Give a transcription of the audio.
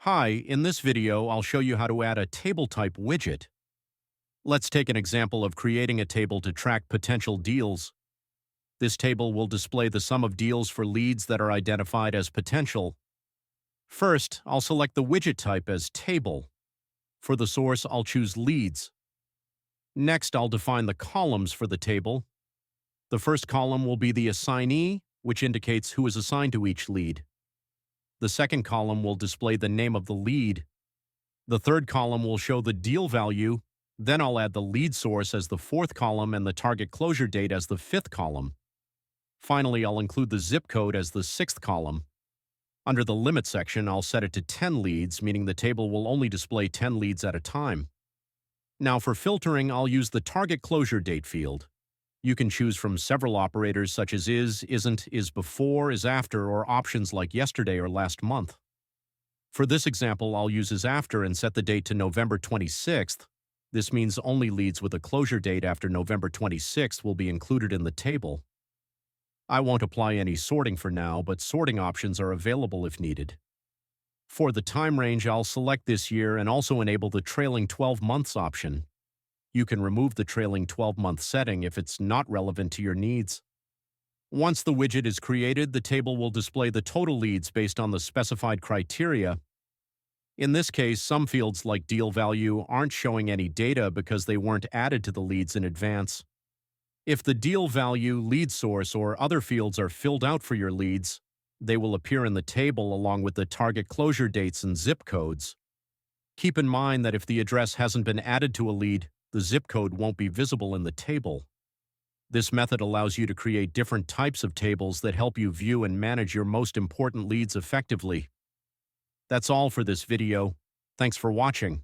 Hi, in this video, I'll show you how to add a table type widget. Let's take an example of creating a table to track potential deals. This table will display the sum of deals for leads that are identified as potential. First, I'll select the widget type as table. For the source, I'll choose leads. Next, I'll define the columns for the table. The first column will be the assignee, which indicates who is assigned to each lead. The second column will display the name of the lead. The third column will show the deal value. Then I'll add the lead source as the fourth column and the target closure date as the fifth column. Finally, I'll include the zip code as the sixth column. Under the limit section, I'll set it to 10 leads, meaning the table will only display 10 leads at a time. Now for filtering, I'll use the target closure date field. You can choose from several operators such as is, isn't, is before, is after, or options like yesterday or last month. For this example, I'll use is after and set the date to November 26th. This means only leads with a closure date after November 26th will be included in the table. I won't apply any sorting for now, but sorting options are available if needed. For the time range, I'll select this year and also enable the trailing 12 months option. You can remove the trailing 12-month setting if it's not relevant to your needs. Once the widget is created, the table will display the total leads based on the specified criteria. In this case, some fields like deal value aren't showing any data because they weren't added to the leads in advance. If the deal value, lead source, or other fields are filled out for your leads, they will appear in the table along with the target closure dates and zip codes. Keep in mind that if the address hasn't been added to a lead, the zip code won't be visible in the table. This method allows you to create different types of tables that help you view and manage your most important leads effectively. That's all for this video. Thanks for watching.